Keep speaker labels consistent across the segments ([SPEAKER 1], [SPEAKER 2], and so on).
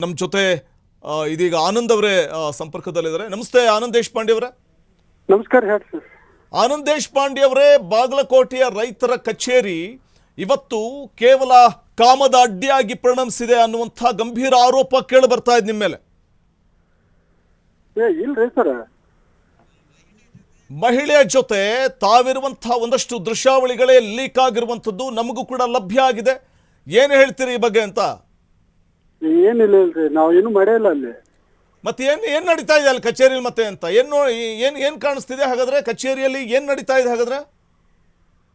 [SPEAKER 1] ನಮ್ಮ ಜೊತೆ ಇದೀಗ ಆನಂದ್ ಅವರೇ ಸಂಪರ್ಕದಲ್ಲಿದ್ದಾರೆ. ನಮಸ್ತೆ ಆನಂದ್ ದೇಶಪಾಂಡೆ ಅವರೇ.
[SPEAKER 2] ನಮಸ್ಕಾರ ಹೇಳಿ ಸರ್.
[SPEAKER 1] ಆನಂದ್ ದೇಶಪಾಂಡೆ ಅವರೇ, ಬಾಗಲಕೋಟೆಯ ರೈತರ ಕಚೇರಿ ಇವತ್ತು ಕೇವಲ ಕಾಮದ ಅಡ್ಡಿಯಾಗಿ ಪರಿಣಮಿಸಿದೆ ಅನ್ನುವಂಥ ಗಂಭೀರ ಆರೋಪ ಕೇಳಿ ಬರ್ತಾ ಇದೆ ನಿಮ್ಮ ಮೇಲೆ.
[SPEAKER 2] ಇಲ್ರಿ ಸರ್,
[SPEAKER 1] ಮಹಿಳೆಯ ಜೊತೆ ತಾವಿರುವಂತಹ ಒಂದಷ್ಟು ದೃಶ್ಯಾವಳಿಗಳೇ ಲೀಕ್ ಆಗಿರುವಂಥದ್ದು ನಮಗೂ ಕೂಡ ಲಭ್ಯ ಆಗಿದೆ. ಏನು ಹೇಳ್ತೀರಿ ಈ ಬಗ್ಗೆ ಅಂತ?
[SPEAKER 2] ಏನಿಲ್ಲ ಇಲ್ರಿ, ನಾವು ಏನು ಮಾಡಿಲ್ಲ ಅಲ್ಲಿ.
[SPEAKER 1] ಮತ್ತೆ ಏನ್ ನಡೀತಾ ಇದೆ ಅಲ್ಲಿ ಕಚೇರಿಯಲ್ಲಿ ಮತ್ತೆ ಅಂತ ಏನ್ ಕಾಣಿಸ್ತಿದೆ ಹಾಗಾದ್ರೆ? ಕಚೇರಿಯಲ್ಲಿ ಏನ್ ನಡೀತಾ ಇದೆ ಹಾಗಾದ್ರೆ?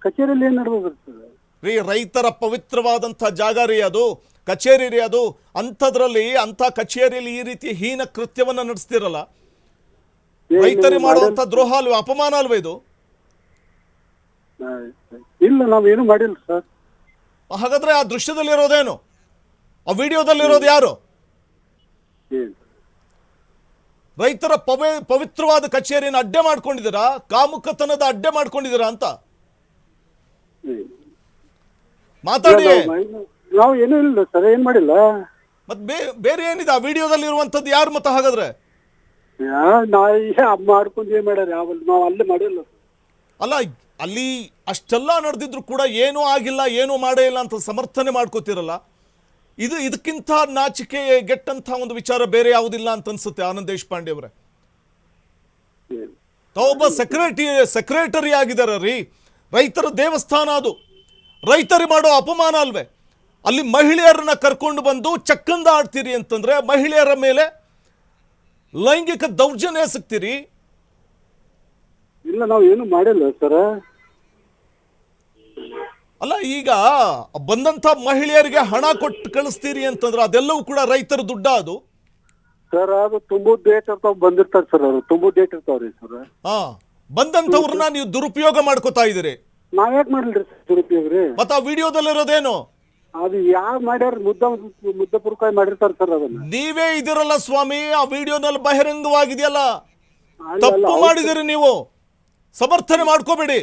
[SPEAKER 2] ಕಚೇರಿಯಲ್ಲಿ ಏನ್ ನಡೆದಿರ್ತದೆ
[SPEAKER 1] ರೀ? ರೈತರ ಪವಿತ್ರವಾದಂಥ ಜಾಗ ರೀ ಅದು, ಕಚೇರಿ ರೀ ಅದು. ಅಂಥದ್ರಲ್ಲಿ ಅಂಥ ಕಚೇರಿಯಲ್ಲಿ ಈ ರೀತಿ ಹೀನ ಕೃತ್ಯವನ್ನ ನಡೆಸ್ತಿರಲ್ಲ, ರೈತರಿಗೆ ಮಾಡುವಂತ ದ್ರೋಹ ಅಲ್ವೇ, ಅಪಮಾನ ಅಲ್ವೇ ಇದು?
[SPEAKER 2] ಇಲ್ಲ, ನಾವೇನು ಮಾಡಿಲ್ಲ ಸರ್.
[SPEAKER 1] ಹಾಗಾದ್ರೆ ಆ ದೃಶ್ಯದಲ್ಲಿರೋದೇನು, ಆ ವಿಡಿಯೋದಲ್ಲಿರೋದು ಯಾರು? ರೈತರ ಪವಿತ್ರವಾದ ಕಚೇರಿಯನ್ನು ಅಡ್ಡೆ ಮಾಡ್ಕೊಂಡಿದ್ದೀರಾ, ಕಾಮುಕತನದ ಅಡ್ಡೆ ಮಾಡ್ಕೊಂಡಿದ್ದೀರಾ ಅಂತ ಮಾತಾಡಿ.
[SPEAKER 2] ನಾವು ಏನೂ ಇಲ್ಲ ಸರ್, ಏನ್ ಮಾಡಿಲ್ಲ.
[SPEAKER 1] ಮತ್ತೆ ಬೇರೆ ಏನಿದೆ ಆ ವಿಡಿಯೋದಲ್ಲಿ ಇರುವಂತದ್ದು ಯಾರು ಮತ್ತೆ ಹಾಗಾದ್ರೆ?
[SPEAKER 2] ಮಾಡ್ಕೊಂಡು ಏನ್ ಮಾಡ್ಯಾರ, ನಾವು ಅಲ್ಲೇ ಮಾಡಿಲ್ಲ.
[SPEAKER 1] ಅಲ್ಲ, ಅಲ್ಲಿ ಅಷ್ಟೆಲ್ಲ ನಡೆದಿದ್ರು ಕೂಡ ಏನೂ ಆಗಿಲ್ಲ, ಏನೂ ಮಾಡೇ ಇಲ್ಲ ಅಂತ ಸಮರ್ಥನೆ ಮಾಡ್ಕೋತಿರಲ್ಲ. ಇದಕ್ಕಿಂತ ನಾಚಿಕೆ ಗೆಟ್ಟಂತ ಒಂದು ವಿಚಾರ ಬೇರೆ ಯಾವುದಿಲ್ಲ ಅಂತ ಅನ್ಸುತ್ತೆ ಆನಂದ್ ದೇಶಪಾಂಡೆ ಅವರೇ. ತಾವೊಬ್ಬ ಸೆಕ್ರೆಟರಿ ಆಗಿದಾರ ರೀ, ರೈತರ ದೇವಸ್ಥಾನ ಅದು, ರೈತರಿಗೆ ಮಾಡೋ ಅಪಮಾನ ಅಲ್ವೇ? ಅಲ್ಲಿ ಮಹಿಳೆಯರನ್ನ ಕರ್ಕೊಂಡು ಬಂದು ಚಕ್ಕಂದ ಆಡ್ತೀರಿ ಅಂತಂದ್ರೆ, ಮಹಿಳೆಯರ ಮೇಲೆ ಲೈಂಗಿಕ ದೌರ್ಜನ್ಯ ಎಸಗ್ತೀರಿ.
[SPEAKER 2] ಇಲ್ಲ, ನಾವು ಏನು ಮಾಡಿಲ್ಲ ಸರ್.
[SPEAKER 1] ಅಲ್ಲ, ಈಗ ಬಂದಂತ ಮಹಿಳೆಯರಿಗೆ ಹಣ ಕೊಟ್ಟು ಕಳಿಸ್ತೀರಿ ಅಂತಂದ್ರೆ ಅದೆಲ್ಲವೂ ಕೂಡ ರೈತರ ದುಡ್ಡ ಅದು
[SPEAKER 2] ಸರ್. ಅದು ತುಂಬಾ ಡೇಟ್ ಇರ್ತಾವ, ಬಂದಿರ್ತಾರೆ ಸರ್, ಅವರು ತುಂಬಾ ಡೇಟ್ ಇರ್ತಾವ್ರಿ ಸರ್.
[SPEAKER 1] ಬಂದಂತವ್ರನ್ನ ನೀವು ದುರುಪಯೋಗ ಮಾಡ್ಕೋತಾ ಇದೀರಿ.
[SPEAKER 2] ನಾವ್ಯಾಕೆ ಮಾಡಿಲ್ರಿ ದುರುಪಯೋಗ ರೀ?
[SPEAKER 1] ಮತ್ತ ಆ ವಿಡಿಯೋದಲ್ಲಿರೋದೇನು?
[SPEAKER 2] ಅದು ಯಾರು ಮಾಡ್ಯಾರ, ಮುದ್ದಪುರಕಾಯಿ ಮಾಡಿರ್ತಾರೆ ಸರ್. ಅದನ್ನ
[SPEAKER 1] ನೀವೇ ಇದಿರಲ್ಲ ಸ್ವಾಮಿ, ಆ ವಿಡಿಯೋನಲ್ಲಿ ಬಹಿರಂಗವಾಗಿದೆಯಲ್ಲ, ತಪ್ಪು ಮಾಡಿದಿರಿ ನೀವು, ಸಮರ್ಥನೆ ಮಾಡ್ಕೋಬೇಡಿ.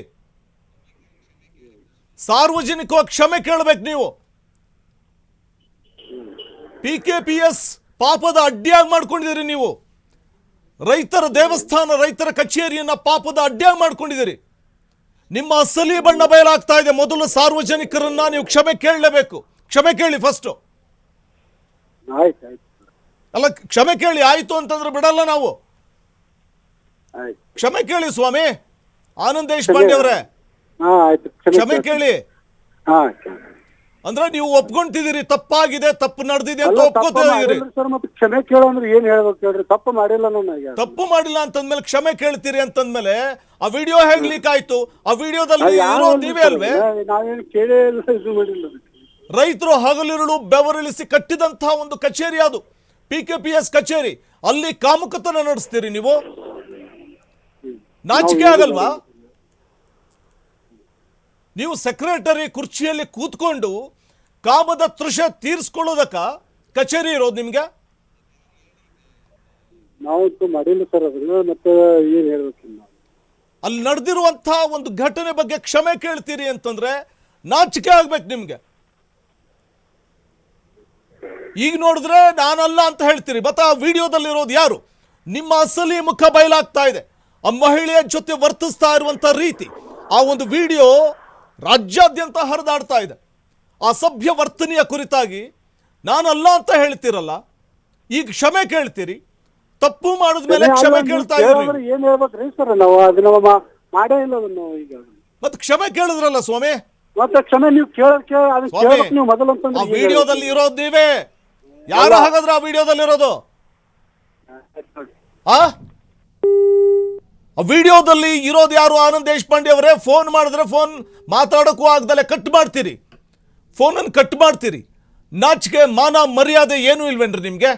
[SPEAKER 1] ಸಾರ್ವಜನಿಕವಾಗಿ ಕ್ಷಮೆ ಕೇಳಬೇಕು ನೀವು. PKPS ಪಾಪದ ಅಡ್ಡಿಯಾಗಿ ಮಾಡ್ಕೊಂಡಿದ್ದೀರಿ ನೀವು. ರೈತರ ದೇವಸ್ಥಾನ, ರೈತರ ಕಚೇರಿಯನ್ನ ಪಾಪದ ಅಡ್ಡಿಯಾಗಿ ಮಾಡ್ಕೊಂಡಿದ್ದೀರಿ. ನಿಮ್ಮ ಅಸಲಿ ಬಣ್ಣ ಬಯಲಾಗ್ತಾ ಇದೆ. ಮೊದಲು ಸಾರ್ವಜನಿಕರನ್ನ ನೀವು ಕ್ಷಮೆ ಕೇಳಲೇಬೇಕು. ಕ್ಷಮೆ ಕೇಳಿ ಫಸ್ಟ್. ಅಲ್ಲ, ಕ್ಷಮೆ ಕೇಳಿ. ಆಯ್ತು ಅಂತಂದ್ರೆ ಬಿಡಲ್ಲ ನಾವು. ಕ್ಷಮೆ ಕೇಳಿ ಸ್ವಾಮಿ. ಆನಂದ್ ದೇಶಪಾಂಡೆ ಅವರೇ, ಕ್ಷಮೆ ಕೇಳಿ. ಅಂದ್ರೆ ನೀವು ಒಪ್ಕೊಂತಿದ್ದೀರಿ, ತಪ್ಪಾಗಿದೆ, ತಪ್ಪು ನಡೆದಿದೆ ಅಂತ ಒಪ್ಕೊತಿದ್ದೀರಿ.
[SPEAKER 2] ಕ್ಷಮೆ ಕೇಳೋ ಅಂದ್ರೆ ಏನ್ ಹೇಳ್ಬೇಕು ಹೇಳ್ರಿ? ತಪ್ಪು ಮಾಡಿಲ್ಲ,
[SPEAKER 1] ತಪ್ಪು ಮಾಡಿಲ್ಲ ಅಂತಂದ್ಮೇಲೆ ಕ್ಷಮೆ ಕೇಳ್ತೀರಿ ಅಂತಂದ್ಮೇಲೆ ಆ ವಿಡಿಯೋ ಹೇಗ್ ಲೀಕ್ ಆಯ್ತು? ಆ ವಿಡಿಯೋದಲ್ಲಿ ನೀವೇ ಅಲ್ವೇ?
[SPEAKER 2] ನಾವೇನು ಕೇಳೇ ಇದು ಮಾಡಿಲ್ಲ.
[SPEAKER 1] ರೈತರು ಹಗಲಿರುಳು ಬೆವರಿಳಿಸಿ ಕಟ್ಟಿದಂತಹ ಒಂದು ಕಚೇರಿ ಅದು, PKPS ಕಚೇರಿ. ಅಲ್ಲಿ ಕಾಮುಕತನ ನಡೆಸ್ತೀರಿ ನೀವು. ನಾಚಿಕೆ ಆಗಲ್ವಾ? ನೀವು ಸೆಕ್ರೆಟರಿ ಕುರ್ಚಿಯಲ್ಲಿ ಕೂತ್ಕೊಂಡು ಕಾಮದ ತೃಷ ತೀರ್ಸ್ಕೊಳ್ಳೋದಕ್ಕ ಕಚೇರಿ ಇರೋದು ನಿಮ್ಗೆ?
[SPEAKER 2] ನಾವು ಮಾಡಿಲ್ಲ ಸರ್. ಅದನ್ನ ಮತ್ತೆ ಏನ್ ಹೇಳ್ಬೇಕು?
[SPEAKER 1] ಅಲ್ಲಿ ನಡೆದಿರುವಂತಹ ಒಂದು ಘಟನೆ ಬಗ್ಗೆ ಕ್ಷಮೆ ಕೇಳ್ತೀರಿ ಅಂತಂದ್ರೆ ನಾಚಿಕೆ ಆಗ್ಬೇಕು ನಿಮ್ಗೆ. ಈಗ ನೋಡಿದ್ರೆ ನಾನಲ್ಲ ಅಂತ ಹೇಳ್ತೀರಿ. ಮತ್ತೆ ಆ ವಿಡಿಯೋದಲ್ಲಿರೋದು ಯಾರು? ನಿಮ್ಮ ಅಸಲಿ ಮುಖ ಬಯಲಾಗ್ತಾ ಇದೆ. ಆ ಮಹಿಳೆಯ ಜೊತೆ ವರ್ತಿಸ್ತಾ ಇರುವಂತ ರೀತಿ, ಆ ಒಂದು ವಿಡಿಯೋ ರಾಜ್ಯಾದ್ಯಂತ ಹರಿದಾಡ್ತಾ ಇದೆ. ಅಸಭ್ಯ ವರ್ತನೆಯ ಕುರಿತಾಗಿ ನಾನಲ್ಲ ಅಂತ ಹೇಳ್ತೀರಲ್ಲ, ಈಗ ಕ್ಷಮೆ ಕೇಳ್ತೀರಿ. ತಪ್ಪು ಮಾಡಿದ್ಮೇಲೆ ಕ್ಷಮೆ ಕೇಳ್ತಾ ಇದ್ದೀರಿ.
[SPEAKER 2] ಏನ್ ಹೇಳ್ಬೇಕ್ರಿ ಸರ್? ನಾವು ಅದನ್ನ ಮಾಡೇ ಇಲ್ಲ. ಈಗ
[SPEAKER 1] ಮತ್ತೆ ಕ್ಷಮೆ ಕೇಳಿದ್ರಲ್ಲ ಸ್ವಾಮಿ.
[SPEAKER 2] ಮತ್ತೆ ಕ್ಷಮೆ ನೀವು ನೀವು ಮೊದಲು
[SPEAKER 1] ಆ ವಿಡಿಯೋದಲ್ಲಿ ಇರೋದು ನೀವೇ. ಯಾರು ಹಾಗಾದ್ರೆ ಆ ವಿಡಿಯೋದಲ್ಲಿ ಇರೋದು? ಆ ವಿಡಿಯೋದಲ್ಲಿ ಇರೋದು ಯಾರು? ಆನಂದ್ ದೇಶಪಾಂಡೆ ಅವರೇ. ಫೋನ್ ಮಾಡಿದ್ರೆ ಫೋನ್ ಮಾತಾಡೋಕ್ಕೂ ಆಗದಲ್ಲೇ ಕಟ್ ಮಾಡ್ತೀರಿ, ಫೋನನ್ನು ಕಟ್ ಮಾಡ್ತೀರಿ. ನಾಚಿಕೆ ಮಾನ ಮರ್ಯಾದೆ ಏನೂ ಇಲ್ವೇನ್ರಿ ನಿಮ್ಗೆ?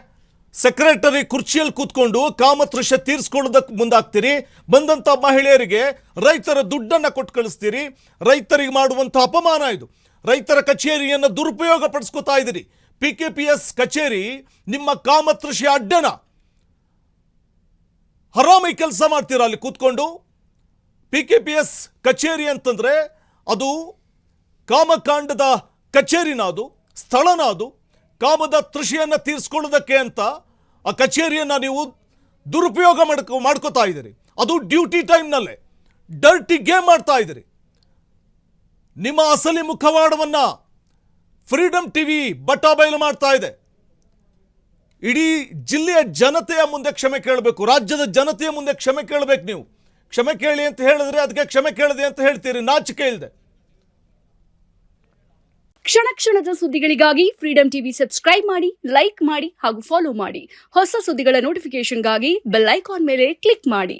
[SPEAKER 1] ಸೆಕ್ರೆಟರಿ ಕುರ್ಚಿಯಲ್ಲಿ ಕೂತ್ಕೊಂಡು ಕಾಮತೃಷ ತೀರ್ಸ್ಕೊಳ್ಳೋದಕ್ಕೆ ಮುಂದಾಗ್ತೀರಿ. ಬಂದಂಥ ಮಹಿಳೆಯರಿಗೆ ರೈತರ ದುಡ್ಡನ್ನು ಕೊಟ್ಟು ಕಳಿಸ್ತೀರಿ. ರೈತರಿಗೆ ಮಾಡುವಂಥ ಅಪಮಾನ ಇದು. ರೈತರ ಕಚೇರಿಯನ್ನು ದುರುಪಯೋಗ ಪಡಿಸ್ಕೊತಾ ಇದ್ದೀರಿ. PKPS ಕಚೇರಿ ನಿಮ್ಮ ಕಾಮತೃಷಿಯ ಅಡ್ಡನ ಹರಾಮಿ ಕೆಲಸ ಮಾಡ್ತೀರಾ ಅಲ್ಲಿ ಕೂತ್ಕೊಂಡು. PKPS ಕಚೇರಿ ಅಂತಂದ್ರೆ ಅದು ಕಾಮಕಾಂಡದ ಕಚೇರಿನ, ಅದು ಸ್ಥಳನ, ಅದು ಕಾಮದ ತೃಷಿಯನ್ನು ತೀರಿಸ್ಕೊಳ್ಳೋದಕ್ಕೆ ಅಂತ ಆ ಕಚೇರಿಯನ್ನು ನೀವು ದುರುಪಯೋಗ ಮಾಡ್ಕೋತಾ ಇದ್ದೀರಿ. ಅದು ಡ್ಯೂಟಿ ಟೈಮ್ನಲ್ಲೇ ಡರ್ಟಿ ಗೇಮ್ ಮಾಡ್ತಾ ಇದ್ದೀರಿ. ನಿಮ್ಮ ಅಸಲಿ ಮುಖವಾಡವನ್ನು ಫ್ರೀಡಮ್ ಟಿವಿ ಬಟಾಬಯಲು ಮಾಡ್ತಾ ಇದೆ. ಇಡೀ ಜಿಲ್ಲೆಯ ಜನತೆಯ ಮುಂದೆ ಕ್ಷಮೆ ಕೇಳಬೇಕು, ರಾಜ್ಯದ ಜನತೆಯ ಮುಂದೆ ಕ್ಷಮೆ ಕೇಳಬೇಕು. ನೀವು ಕ್ಷಮೆ ಕೇಳಿ ಅಂತ ಹೇಳಿದ್ರೆ ಅದಕ್ಕೆ ಕ್ಷಮೆ ಕೇಳಿದೆ ಅಂತ ಹೇಳ್ತೀರಿ, ನಾಚಿಕೆ ಇಲ್ಲದೆ.
[SPEAKER 3] ಕ್ಷಣ ಕ್ಷಣದ ಸುದ್ದಿಗಳಿಗಾಗಿ ಫ್ರೀಡಮ್ ಟಿವಿ ಸಬ್ಸ್ಕ್ರೈಬ್ ಮಾಡಿ, ಲೈಕ್ ಮಾಡಿ ಹಾಗೂ ಫಾಲೋ ಮಾಡಿ. ಹೊಸ ಸುದ್ದಿಗಳ ನೋಟಿಫಿಕೇಶನ್ಗಾಗಿ ಬೆಲ್ ಐಕಾನ್ ಮೇಲೆ ಕ್ಲಿಕ್ ಮಾಡಿ.